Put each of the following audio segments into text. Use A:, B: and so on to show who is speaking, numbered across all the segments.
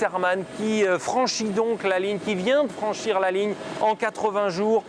A: Herrmann qui franchit donc la ligne, qui vient de franchir la ligne en 80 jours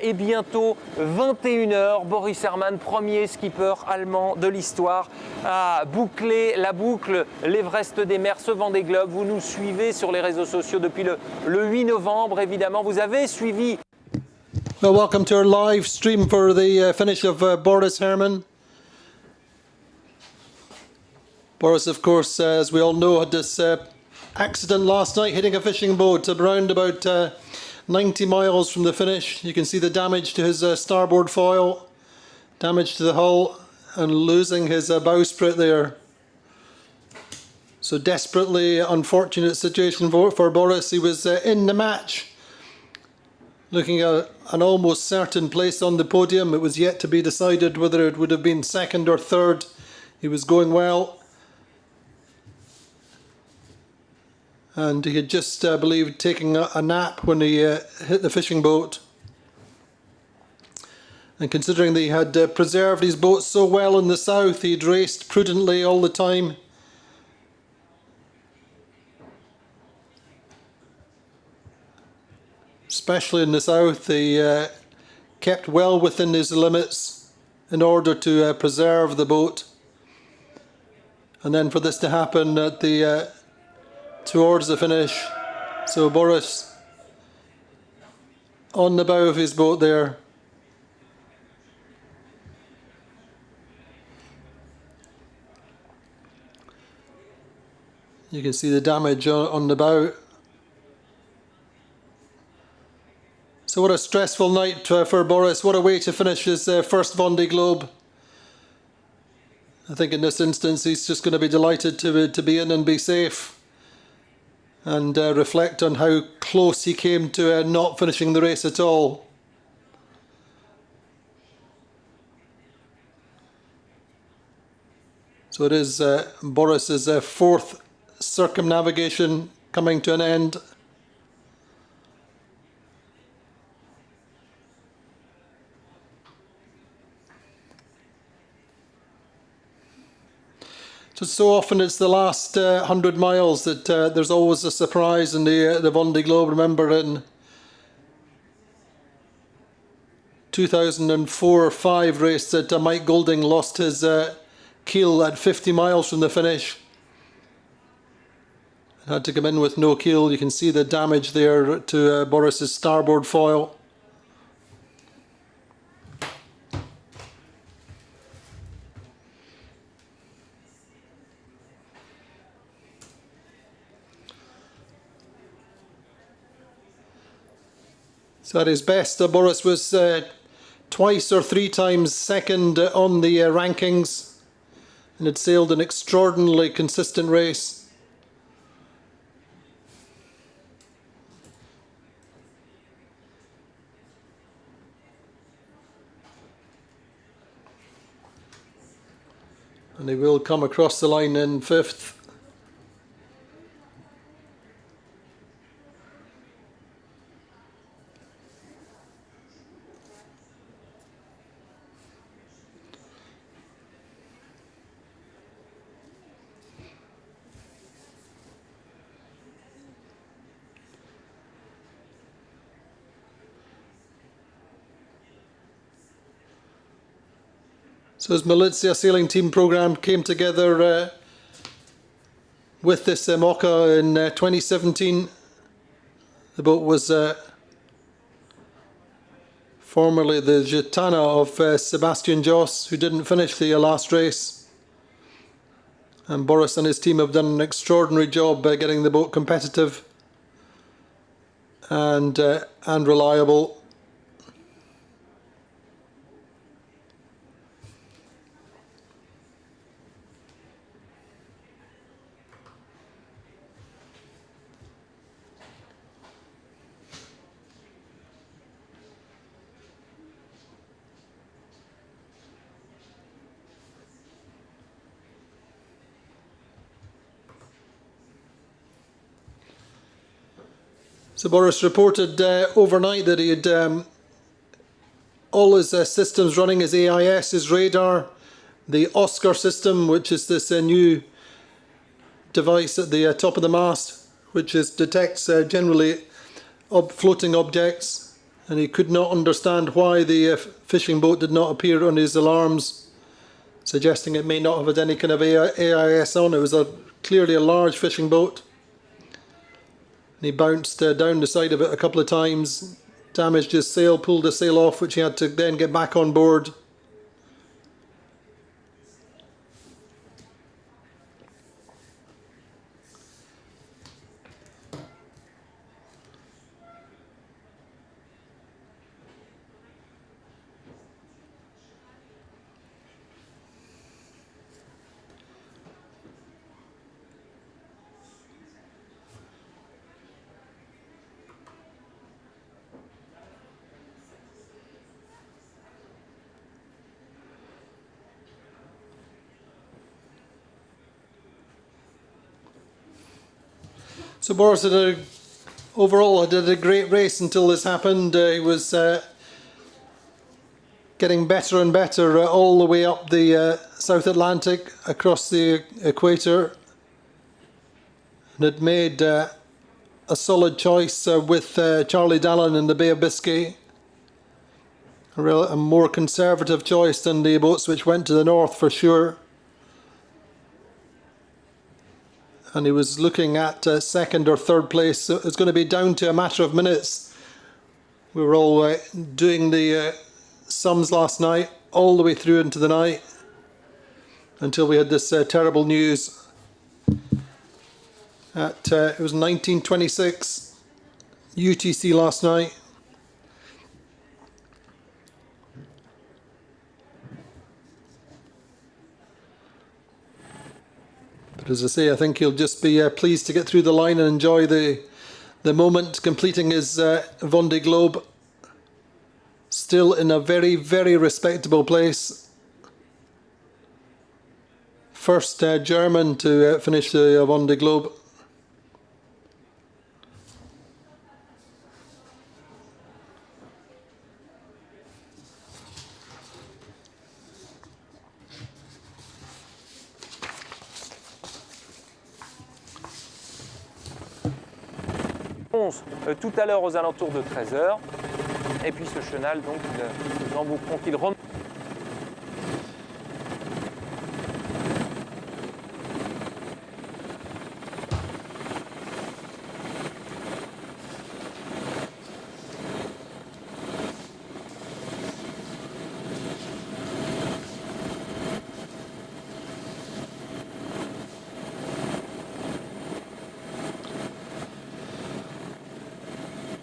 A: et bientôt 21 heures. Boris Herrmann, premier skipper allemand de l'histoire, a bouclé la boucle, l'Everest des mers, ce Vendée Globe. Vous nous suivez sur les réseaux sociaux depuis le 8 novembre, évidemment. Vous avez suivi.
B: Well, welcome to our live stream for the finish of Boris Herrmann. Boris, of course, as we all know, had this accident last night hitting a fishing boat around about 90 miles from the finish. You can see the damage to his starboard foil, damage to the hull, and losing his bowsprit there. So desperately unfortunate situation for Boris. He was in the match, looking at an almost certain place on the podium. It was yet to be decided whether it would have been second or third. He was going well. And he had just, I believe, taken a nap when he hit the fishing boat. And considering that he had preserved his boat so well in the south, he'd raced prudently all the time. Especially in the south, he kept well within his limits in order to preserve the boat. And then for this to happen at the towards the finish. So Boris on the bow of his boat there. You can see the damage on the bow. So what a stressful night for Boris. What a way to finish his first Vendée Globe. I think in this instance he's just going to be delighted to be in and be safe. And reflect on how close he came to not finishing the race at all. So it is Boris's fourth circumnavigation coming to an end. So often it's the last 100 miles that there's always a surprise in the Vendée Globe. Remember in 2004 or 5 race that Mike Golding lost his keel at 50 miles from the finish. Had to come in with no keel. You can see the damage there to Boris's starboard foil. So at his best, Boris was twice or 3 times second on the rankings and had sailed an extraordinarily consistent race. And he will come across the line in 5th. So his Militia sailing team programme came together with this Mocha in 2017. The boat was formerly the Gitana of Sebastian Joss, who didn't finish the last race. And Boris and his team have done an extraordinary job getting the boat competitive and reliable. So Boris reported overnight that he had all his systems running, his AIS, his radar, the Oscar system, which is this new device at the top of the mast, which detects generally floating objects, and he could not understand why the fishing boat did not appear on his alarms, suggesting it may not have had any kind of AIS on. It was clearly a large fishing boat. And he bounced down the side of it a couple of times, damaged his sail, pulled the sail off, which he had to then get back on board. So Boris overall did a great race until this happened. He was getting better and better all the way up the South Atlantic, across the equator, and had made a solid choice with Charlie Dallin in the Bay of Biscay. A more conservative choice than the boats which went to the north for sure. And he was looking at second or third place. So it's going to be down to a matter of minutes. We were all doing the sums last night, all the way through into the night, until we had this terrible news. It was 1926 UTC last night. But as I say, I think he'll just be pleased to get through the line and enjoy the moment, completing his Vendée Globe. Still in a very, very respectable place. First German to finish the Vendée Globe.
A: Tout à l'heure aux alentours de 13h. Et puis ce chenal, donc, nous emboucrons qu'il remonte.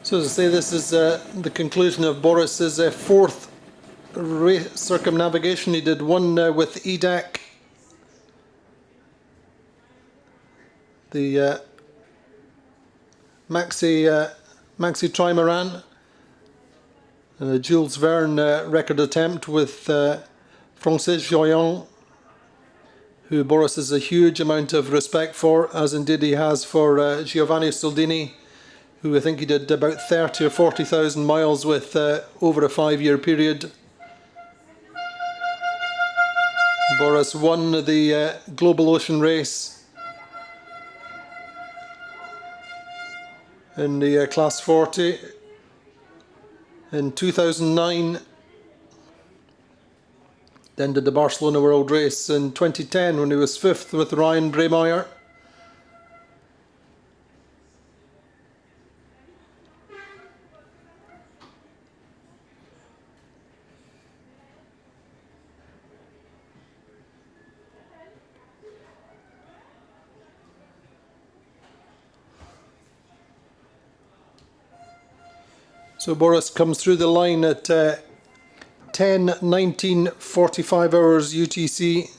B: So as I say, this is the conclusion of Boris's fourth circumnavigation. He did one with EDAC, the Maxi Trimaran, and a Jules Verne record attempt with Francis Joyon, who Boris has a huge amount of respect for, as indeed he has for Giovanni Soldini, who I think he did about 30 or 40,000 miles with over a 5-year period. Boris won the Global Ocean Race in the Class 40 in 2009. Then did the Barcelona World Race in 2010 when he was 5th with Ryan Bremeyer. So Boris comes through the line at 10:19:45 hours UTC.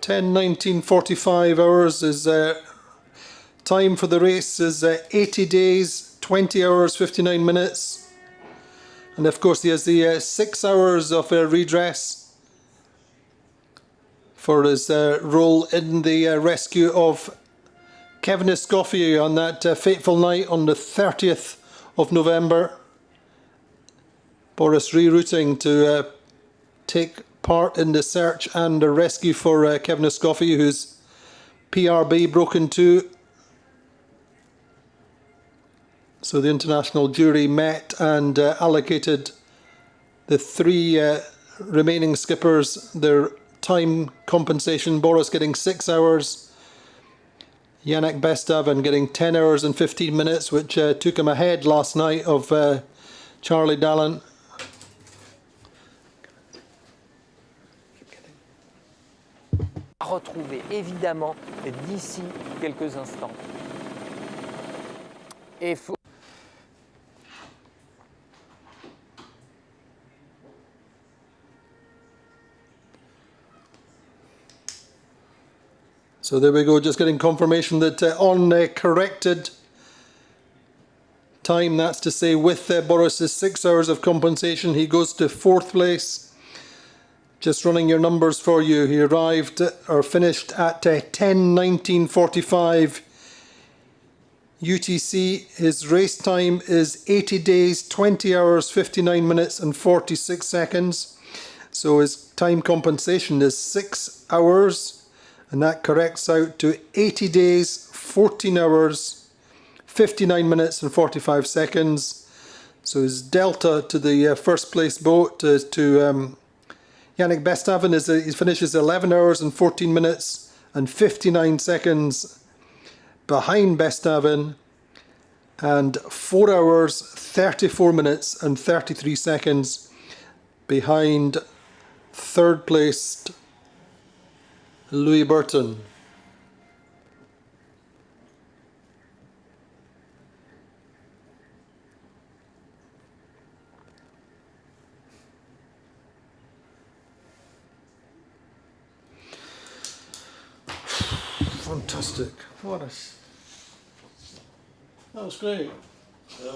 B: Ten 19:45 hours is time for the race is 80 days, 20 hours, 59 minutes. And of course he has the 6 hours of redress for his role in the rescue of Kevin Escoffier on that fateful night on the 30th of November. Boris rerouting to take part in the search and the rescue for Kevin Escoffier, whose PRB broke in two. So the international jury met and allocated the three remaining skippers their time compensation. Boris getting 6 hours, Yannick Bestaven getting 10 hours and 15 minutes, which took him ahead last night of Charlie Dallin.
A: À retrouver évidemment d'ici quelques instants. Et
B: So there we go, just getting confirmation that on corrected time, that's to say with Boris's 6 hours of compensation, he goes to 4th place. Just running your numbers for you, he arrived or finished at 10:19:45 UTC. His race time is 80 days, 20 hours, 59 minutes and 46 seconds. So his time compensation is 6 hours, and that corrects out to 80 days, 14 hours, 59 minutes and 45 seconds. So his delta to the first place boat to Yannick Bestaven is he finishes 11 hours and 14 minutes and 59 seconds behind Bestaven, and 4 hours, 34 minutes and 33 seconds behind third placed Louis Burton. Fantastic. What a... That was great.
C: Yeah.